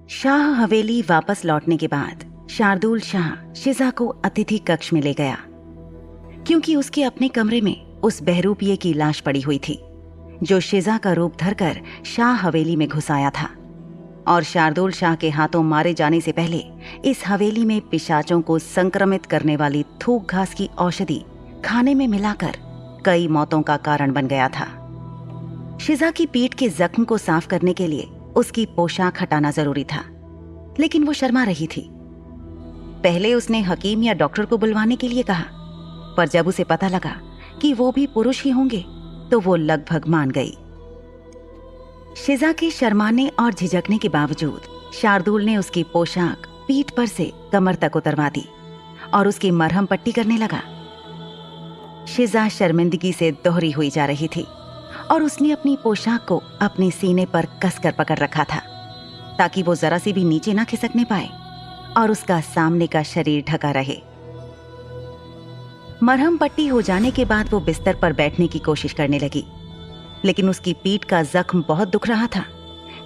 शाह हवेली वापस लौटने के बाद शार्दुल शाह शिजा को अतिथि कक्ष में ले गया, क्योंकि उसके अपने कमरे में उस बहरूपिये की लाश पड़ी हुई थी जो शिजा का रूप धरकर शाह हवेली में घुस आया था। और शार्दुल शाह के हाथों मारे जाने से पहले इस हवेली में पिशाचों को संक्रमित करने वाली थूक घास की औषधि खाने में मिलाकर कई मौतों का कारण बन गया था। शिजा की पीठ के जख्म को साफ करने के लिए उसकी पोशाक हटाना जरूरी था, लेकिन वो शर्मा रही थी। पहले उसने हकीम या डॉक्टर को बुलवाने के लिए कहा, पर जब उसे पता लगा कि वो भी पुरुष ही होंगे तो वो लगभग मान गई। शिजा के शर्माने और झिझकने के बावजूद शार्दुल ने उसकी पोशाक पीठ पर से कमर तक उतरवा दी और उसकी मरहम पट्टी करने लगा। शिजा शर्मिंदगी से दोहरी हुई जा रही थी और उसने अपनी पोशाक को अपने सीने पर कसकर पकड़ रखा था ताकि वो जरा सी भी नीचे ना खिसकने पाए और उसका सामने का शरीर ढका रहे। मरहम पट्टी हो जाने के बाद वो बिस्तर पर बैठने की कोशिश करने लगी, लेकिन उसकी पीठ का जख्म बहुत दुख रहा था,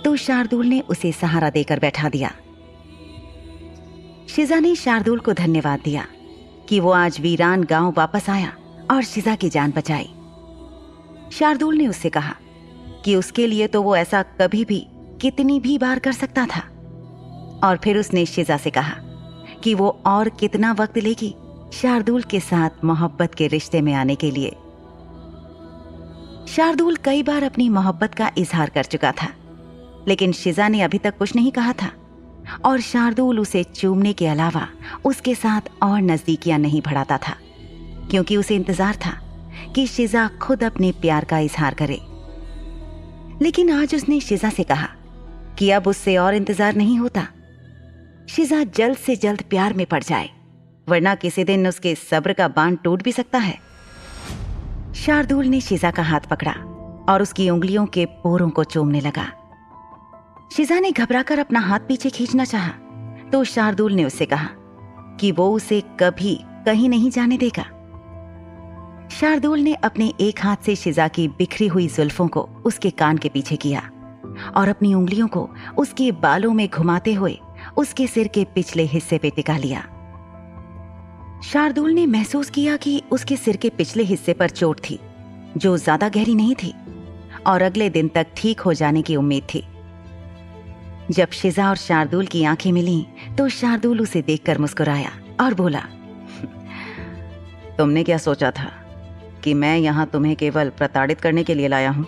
तो शार्दुल ने उसे सहारा देकर बैठा दिया। शिजा ने शार्दुल को धन्यवाद दिया कि वो आज वीरान गांव वापस आया और शिजा की जान बचाई। शार्दुल ने उससे कहा कि उसके लिए तो वो ऐसा कभी भी कितनी भी बार कर सकता था, और फिर उसने शिजा से कहा कि वो और कितना वक्त लेगी शार्दुल के साथ मोहब्बत के रिश्ते में आने के लिए। शार्दुल कई बार अपनी मोहब्बत का इजहार कर चुका था, लेकिन शिजा ने अभी तक कुछ नहीं कहा था और शार्दुल उसे चूमने के अलावा उसके साथ और नजदीकियां नहीं बढ़ाता था, क्योंकि उसे इंतजार था कि शिजा खुद अपने प्यार का इजहार करे। लेकिन आज उसने शिजा से कहा कि अब उससे और इंतजार नहीं होता। शिजा जल्द से जल्द प्यार में पड़ जाए, वरना किसी दिन उसके सब्र का बांध टूट भी सकता है। शार्दुल ने शिजा का हाथ पकड़ा और उसकी उंगलियों के पोरों को चूमने लगा। शिजा ने घबराकर अपना हाथ पीछे खींचना चाहा, तो शार्दुल ने उससे कहा कि वो उसे कभी कहीं नहीं जाने देगा। शार्दुल ने अपने एक हाथ से शिजा की बिखरी हुई जुल्फों को उसके कान के पीछे किया और अपनी उंगलियों को उसके बालों में घुमाते हुए उसके सिर के पिछले हिस्से पे टिका लिया। शार्दुल ने महसूस किया कि उसके सिर के पिछले हिस्से पर चोट थी, जो ज्यादा गहरी नहीं थी और अगले दिन तक ठीक हो जाने की उम्मीद थी। जब शिजा और शार्दुल की आंखें मिलीं, तो शार्दुल उसे देखकर मुस्कुराया और बोला, तुमने क्या सोचा था कि मैं यहां तुम्हें केवल प्रताड़ित करने के लिए लाया हूं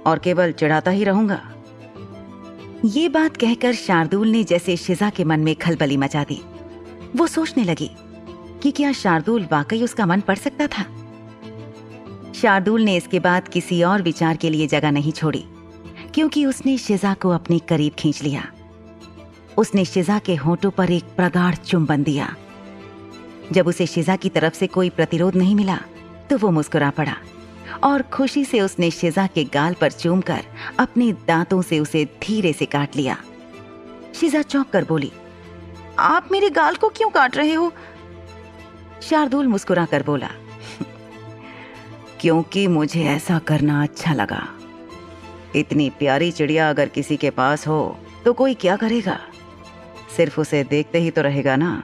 और केवल चिढ़ाता ही रहूंगा? ये बात कहकर शार्दुल ने जैसे शिजा के मन में खलबली मचा दी। वो सोचने लगी कि क्या शार्दुल वाकई उसका मन पढ़ सकता था। शार्दुल ने इसके बाद किसी और विचार के लिए जगह नहीं छोड़ी, क्योंकि उसने शिजा को अपने करीब खींच लिया। उसने शिजा के होंठों पर एक प्रगाढ़ चुंबन दिया। जब उसे शिजा की तरफ से कोई प्रतिरोध नहीं मिला, तो वो मुस्कुरा पड़ा और खुशी से उसने शिजा के गाल पर चूमकर अपने दांतों से उसे धीरे से काट लिया। शिजा चौंक कर बोली, आप मेरे गाल को क्यों काट रहे हो? शार्दुल मुस्कुरा कर बोला, क्योंकि मुझे ऐसा करना अच्छा लगा। इतनी प्यारी चिड़िया अगर किसी के पास हो तो कोई क्या करेगा? सिर्फ उसे देखते ही तो रहेगा ना,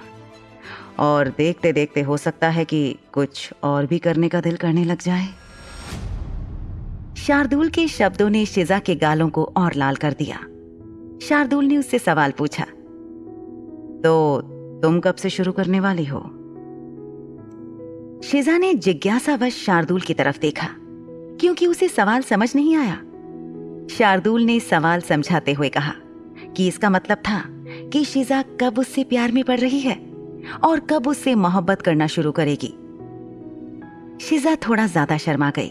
और देखते देखते हो सकता है कि कुछ और भी करने का दिल करने लग जाए। शार्दुल के शब्दों ने शिजा के गालों को और लाल कर दिया। शार्दुल ने उससे सवाल पूछा, तो तुम कब से शुरू करने वाली हो? शिजा ने जिज्ञासावश शार्दुल की तरफ देखा, क्योंकि उसे सवाल समझ नहीं आया। शार्दुल ने सवाल समझाते हुए कहा कि इसका मतलब था कि शिजा कब उससे प्यार में पड़ रही है और कब उससे मोहब्बत करना शुरू करेगी। शिजा थोड़ा ज्यादा शर्मा गई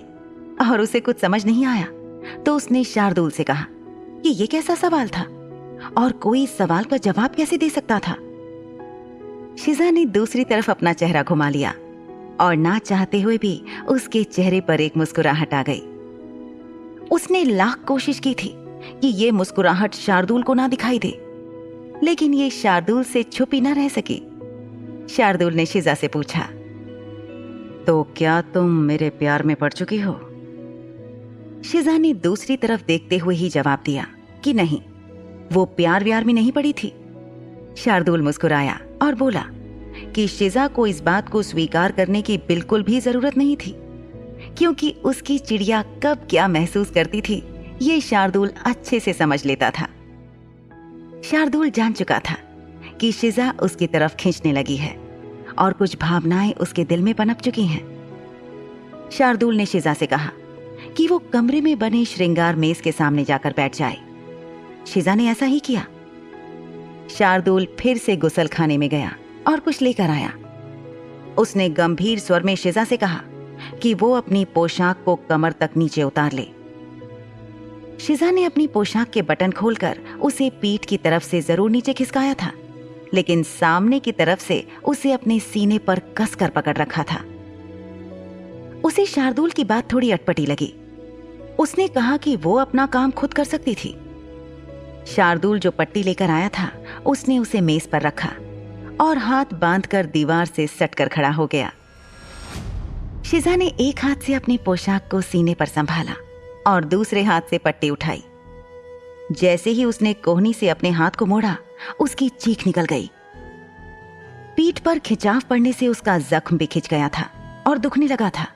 और उसे कुछ समझ नहीं आया, तो उसने शार्दुल से कहा कि ये कैसा सवाल था और कोई इस सवाल का जवाब कैसे दे सकता था। शिजा ने दूसरी तरफ अपना चेहरा घुमा लिया और ना चाहते हुए भी उसके चेहरे पर एक मुस्कुराहट आ गई। उसने लाख कोशिश की थी कि ये मुस्कुराहट शार्दुल को ना दिखाई दे, लेकिन ये शार्दुल से छुपी ना रह सकी। शार्दुल ने शिजा से पूछा, तो क्या तुम मेरे प्यार में पड़ चुकी हो? शिजा ने दूसरी तरफ देखते हुए ही जवाब दिया कि नहीं, वो प्यार व्यार में नहीं पड़ी थी। शार्दुल मुस्कुराया और बोला कि शिजा को इस बात को स्वीकार करने की बिल्कुल भी जरूरत नहीं थी, क्योंकि उसकी चिड़िया कब क्या महसूस करती थी ये शार्दुल अच्छे से समझ लेता था। शार्दुल जान चुका था कि शिजा उसकी तरफ खींचने लगी है और कुछ भावनाएं उसके दिल में पनप चुकी हैं। शार्दुल ने शिजा से कहा कि वो कमरे में बने श्रृंगार मेज के सामने जाकर बैठ जाए। शिजा ने ऐसा ही किया। शार्दुल फिर से गुसल खाने में गया और कुछ लेकर आया। उसने गंभीर स्वर में शिजा से कहा कि वो अपनी पोशाक को कमर तक नीचे उतार ले। शिजा ने अपनी पोशाक के बटन खोलकर उसे पीठ की तरफ से जरूर नीचे खिसकाया था, लेकिन सामने की तरफ से उसे अपने सीने पर कसकर पकड़ रखा था। उसे शार्दुल की बात थोड़ी अटपटी लगी। उसने कहा कि वो अपना काम खुद कर सकती थी। शार्दुल जो पट्टी लेकर आया था उसने उसे मेज पर रखा और हाथ बांधकर दीवार से सटकर खड़ा हो गया। शिजा ने एक हाथ से अपनी पोशाक को सीने पर संभाला और दूसरे हाथ से पट्टी उठाई। जैसे ही उसने कोहनी से अपने हाथ को मोड़ा, उसकी चीख निकल गई। पीठ पर खिंचाव पड़ने से उसका जख्म भी खिंच गया था और दुखने लगा था।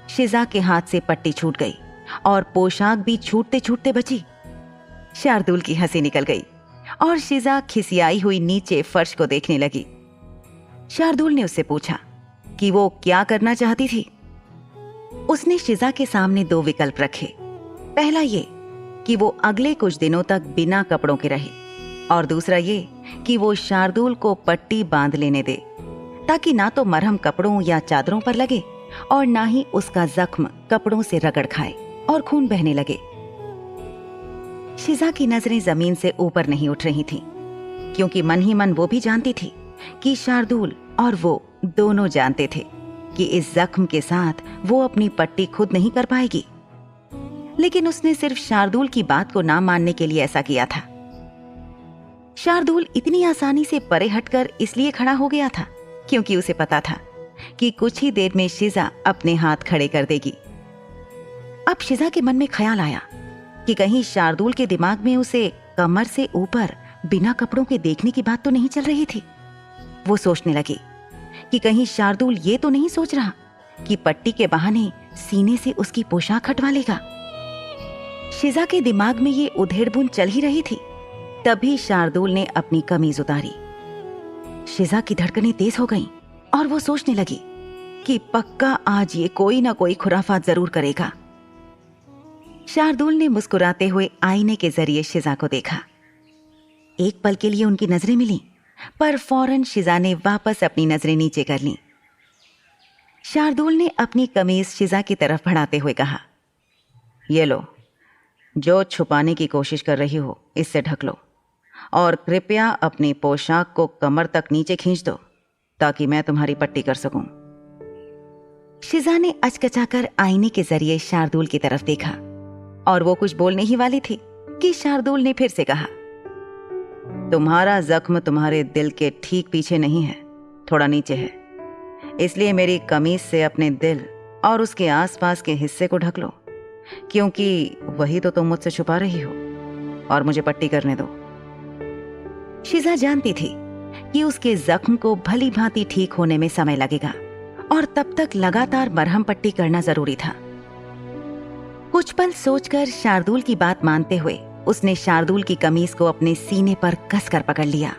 शिजा के हाथ से पट्टी छूट गई और पोशाक भी छूटते छूटते बची। शार्दुल की हंसी निकल गई और शिजा खिसियाई हुई नीचे फर्श को देखने लगी। शार्दुल ने उससे पूछा कि वो क्या करना चाहती थी। उसने शिजा के सामने दो विकल्प रखे। पहला ये कि वो अगले कुछ दिनों तक बिना कपड़ों के रहे, और दूसरा ये कि वो शार्दुल को पट्टी बांध लेने दे, ताकि ना तो मरहम कपड़ों या चादरों पर लगे और ना ही उसका जख्म कपड़ों से रगड़ खाए और खून बहने लगे। शिजा की नजरें जमीन से ऊपर नहीं उठ रही थीं, क्योंकि मन ही मन वो भी जानती थी कि शार्दुल और वो दोनों जानते थे कि इस जख्म के साथ वो अपनी पट्टी खुद नहीं कर पाएगी। लेकिन उसने सिर्फ शार्दुल की बात को ना मानने के लिए ऐसा किया था। शार्दुल इतनी आसानी से परे हटकर इसलिए खड़ा हो गया था क्योंकि उसे पता था कि कुछ ही देर में शिजा अपने हाथ खड़े कर देगी। अब शिजा के मन में ख्याल आया कि कहीं शार्दुल के दिमाग में उसे कमर से ऊपर बिना कपड़ों के देखने की बात तो नहीं चल रही थी। वो सोचने लगी कि कहीं शार्दुल ये तो नहीं सोच रहा कि पट्टी के बहाने सीने से उसकी पोशाक हटवा लेगा। शिजा के दिमाग में ये उधेड़बुन चल ही रही थी, तभी शार्दुल ने अपनी कमीज उतारी। शिजा की धड़कनें तेज हो गईं और वो सोचने लगी कि पक्का आज ये कोई ना कोई खुराफात जरूर करेगा। शार्दुल ने मुस्कुराते हुए आईने के जरिए शिजा को देखा। एक पल के लिए उनकी नजरें मिली, पर फौरन शिजा ने वापस अपनी नजरें नीचे कर लीं। शार्दुल ने अपनी कमीज शिजा की तरफ बढ़ाते हुए कहा, ये लो, जो छुपाने की कोशिश कर रही हो इससे ढक लो, और कृपया अपनी पोशाक को कमर तक नीचे खींच दो ताकि मैं तुम्हारी पट्टी कर सकूं। शिजा ने अचकचाकर आईने के जरिए शार्दुल की तरफ देखा और वो कुछ बोलने ही वाली थी कि शार्दुल ने फिर से कहा, तुम्हारा जख्म तुम्हारे दिल के ठीक पीछे नहीं है, थोड़ा नीचे है, इसलिए मेरी कमीज से अपने दिल और उसके आसपास के हिस्से को ढक लो, क्योंकि वही तो तुम मुझसे छुपा रही हो, और मुझे पट्टी करने दो। शिजा जानती थी कि उसके जख्म को भली भांति ठीक होने में समय लगेगा और तब तक लगातार मरहम पट्टी करना जरूरी था। कुछ पल सोचकर शार्दुल की बात मानते हुए उसने शार्दुल की कमीज को अपने सीने पर कसकर पकड़ लिया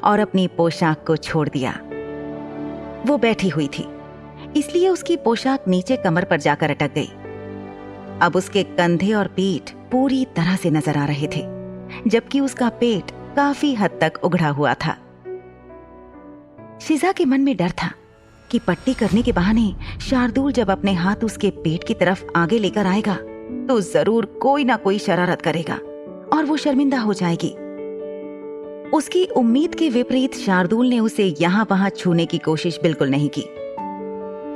और अपनी पोशाक को छोड़ दिया। वो बैठी हुई थी, इसलिए उसकी पोशाक नीचे कमर पर जाकर अटक गई। अब उसके कंधे और पीठ पूरी तरह से नजर आ रहे थे, जबकि उसका पेट काफी हद तक उघड़ा हुआ था। शिजा के मन में डर था कि पट्टी करने के बहाने शार्दुल जब अपने हाथ उसके पेट की तरफ आगे लेकर आएगा तो जरूर कोई ना कोई शरारत करेगा और वो शर्मिंदा हो जाएगी। उसकी उम्मीद के विपरीत शार्दुल ने उसे यहां वहां छूने की कोशिश बिल्कुल नहीं की।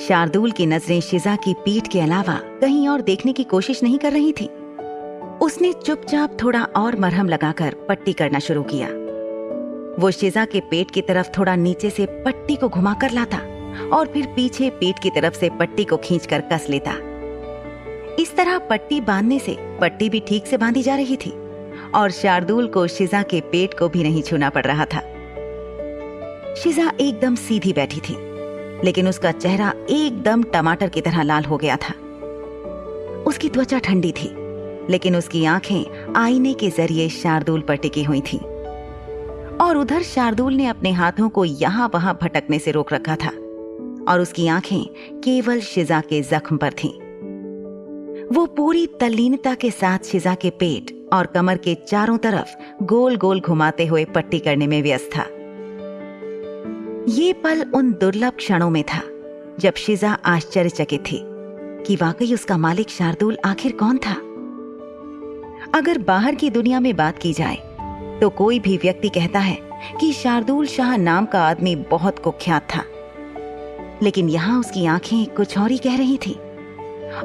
शार्दुल की नजरें शिजा की पीठ के अलावा कहीं और देखने की कोशिश नहीं कर रही थी। उसने चुपचाप थोड़ा और मरहम लगाकर पट्टी करना शुरू किया। वो शिजा के पेट की तरफ थोड़ा नीचे से पट्टी को घुमाकर लाता और फिर पीछे पीठ की तरफ से पट्टी को खींचकर कस लेता। इस तरह पट्टी बांधने से पट्टी भी ठीक से बांधी जा रही थी और शार्दुल को शिजा के पेट को भी नहीं छूना पड़ रहा था। शिजा एकदम सीधी बैठी थी, लेकिन उसका चेहरा एकदम टमाटर की तरह लाल हो गया था। उसकी त्वचा ठंडी थी, लेकिन उसकी आंखें आईने के जरिए शार्दुल पर टिकी हुई थीं। और उधर शार्दुल ने अपने हाथों को यहां वहां भटकने से रोक रखा था और उसकी आंखें केवल शिजा के जख्म पर थीं। वो पूरी तल्लीनता के साथ शिजा के पेट और कमर के चारों तरफ गोल गोल घुमाते हुए पट्टी करने में व्यस्त था। ये पल उन दुर्लभ क्षणों में था जब शिजा आश्चर्यचकित थी कि वाकई उसका मालिक शार्दुल आखिर कौन था। अगर बाहर की दुनिया में बात की जाए तो कोई भी व्यक्ति कहता है कि शार्दुल शाह नाम का आदमी बहुत कुख्यात था, लेकिन यहां उसकी आंखें कुछ और ही कह रही थी।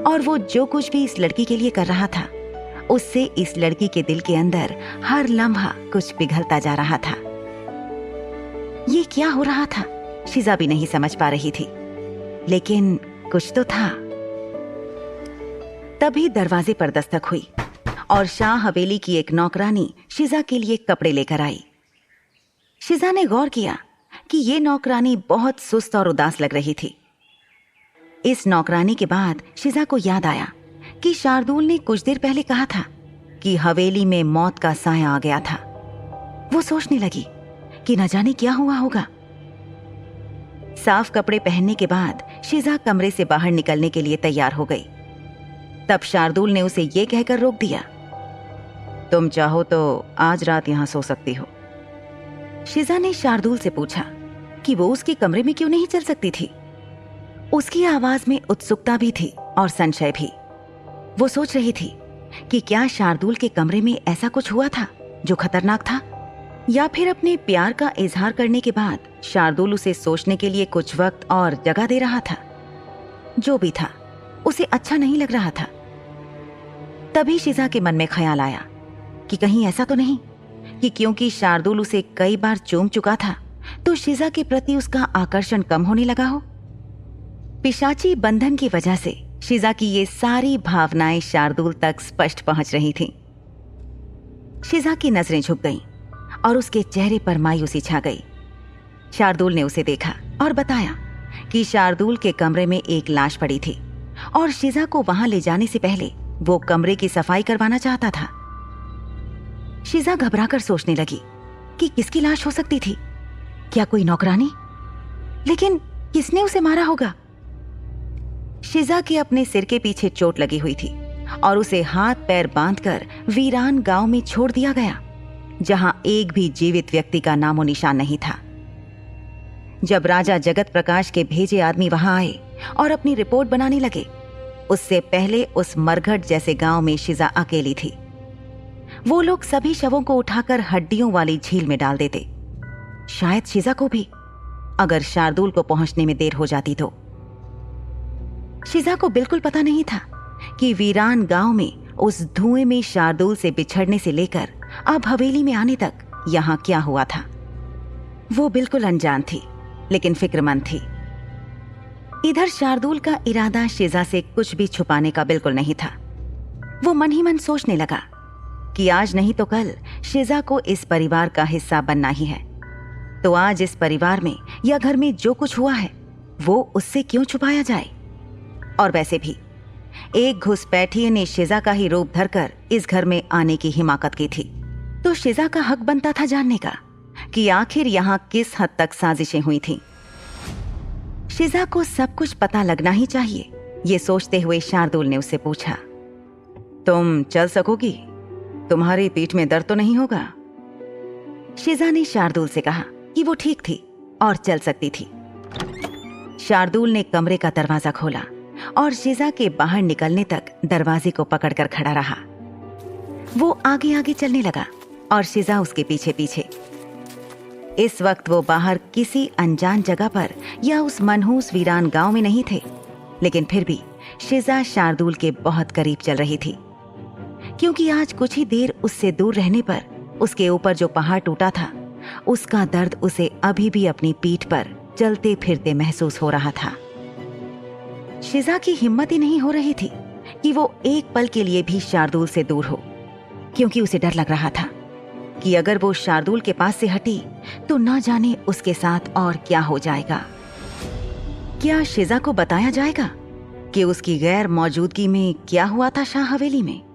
और वो जो कुछ भी इस लड़की के लिए कर रहा था, उससे इस लड़की के दिल के अंदर हर लम्हा कुछ पिघलता जा रहा था। ये क्या हो रहा था, शिजा भी नहीं समझ पा रही थी, लेकिन कुछ तो था। तभी दरवाजे पर दस्तक हुई और शाह हवेली की एक नौकरानी शिजा के लिए कपड़े लेकर आई। शिजा ने गौर किया कि ये नौकरानी बहुत सुस्त और उदास लग रही थी। इस नौकरानी के बाद शिजा को याद आया कि शार्दुल ने कुछ देर पहले कहा था कि हवेली में मौत का साया आ गया था। वो सोचने लगी कि न जाने क्या हुआ होगा। साफ कपड़े पहनने के बाद शिजा कमरे से बाहर निकलने के लिए तैयार हो गई। तब शार्दुल ने उसे ये कहकर रोक दिया, तुम चाहो तो आज रात यहां सो सकती हो। शिजा ने शार्दुल से पूछा कि वो उसके कमरे में क्यों नहीं चल सकती थी। उसकी आवाज में उत्सुकता भी थी और संशय भी। वो सोच रही थी कि क्या शार्दुल के कमरे में ऐसा कुछ हुआ था जो खतरनाक था, या फिर अपने प्यार का इजहार करने के बाद शार्दुल उसे सोचने के लिए कुछ वक्त और जगह दे रहा था। जो भी था, उसे अच्छा नहीं लग रहा था। तभी शिजा के मन में ख्याल आया कि कहीं ऐसा तो नहीं कि क्योंकि शार्दुल उसे कई बार चूम चुका था तो शिजा के प्रति उसका आकर्षण कम होने लगा हो। पिशाची बंधन की वजह से शिजा की ये सारी भावनाएं शार्दुल तक स्पष्ट पहुंच रही थीं। शिजा की नजरें झुक गईं और उसके चेहरे पर मायूसी छा गई। शार्दुल ने उसे देखा और बताया कि शार्दुल के कमरे में एक लाश पड़ी थी और शिजा को वहां ले जाने से पहले वो कमरे की सफाई करवाना चाहता था। शिजा घबराकर सोचने लगी कि किसकी लाश हो सकती थी। क्या कोई नौकरानी? लेकिन किसने उसे मारा होगा? शिजा के अपने सिर के पीछे चोट लगी हुई थी और उसे हाथ पैर बांधकर वीरान गांव में छोड़ दिया गया, जहां एक भी जीवित व्यक्ति का नामो निशान नहीं था। जब राजा जगत प्रकाश के भेजे आदमी वहां आए और अपनी रिपोर्ट बनाने लगे, उससे पहले उस मरघट जैसे गांव में शिजा अकेली थी। वो लोग सभी शवों को उठाकर हड्डियों वाली झील में डाल देते, शायद शिजा को भी, अगर शार्दुल को पहुंचने में देर हो जाती तो। शिजा को बिल्कुल पता नहीं था कि वीरान गांव में उस धुएं में शार्दुल से बिछड़ने से लेकर अब हवेली में आने तक यहां क्या हुआ था। वो बिल्कुल अनजान थी, लेकिन फिक्रमंद थी। इधर शार्दुल का इरादा शिजा से कुछ भी छुपाने का बिल्कुल नहीं था। वो मन ही मन सोचने लगा कि आज नहीं तो कल शिजा को इस परिवार का हिस्सा बनना ही है, तो आज इस परिवार में या घर में जो कुछ हुआ है वो उससे क्यों छुपाया जाए। और वैसे भी एक घुसपैठिए ने शिजा का ही रूप धरकर इस घर में आने की हिमाकत की थी, तो शिजा का हक बनता था जानने का कि आखिर यहां किस हद तक साजिशें हुई थीं। शिजा को सब कुछ पता लगना ही चाहिए, ये सोचते हुए शार्दुल ने उससे पूछा, तुम चल सकोगी? तुम्हारी पीठ में दर्द तो नहीं होगा? शिजा ने शार्दुल से कहा कि वो ठीक थी और चल सकती थी। शार्दुल ने कमरे का दरवाजा खोला और शिजा के बाहर निकलने तक दरवाजे को पकड़कर खड़ा रहा। वो आगे आगे चलने लगा और शिजा उसके पीछे पीछे। इस वक्त वो बाहर किसी अनजान जगह पर या उस मनहूस वीरान गांव में नहीं थे, लेकिन फिर भी शिजा शार्दुल के बहुत करीब चल रही थी, क्योंकि आज कुछ ही देर उससे दूर रहने पर उसके ऊपर जो पहाड़ टूटा था, उसका दर्द उसे अभी भी अपनी पीठ पर चलते फिरते महसूस हो रहा था। शिजा की हिम्मत ही नहीं हो रही थी कि वो एक पल के लिए भी शार्दुल से दूर हो। क्योंकि उसे डर लग रहा था कि अगर वो शार्दुल के पास से हटी तो ना जाने उसके साथ और क्या हो जाएगा। क्या शिजा को बताया जाएगा कि उसकी गैर मौजूदगी में क्या हुआ था शाह हवेली में?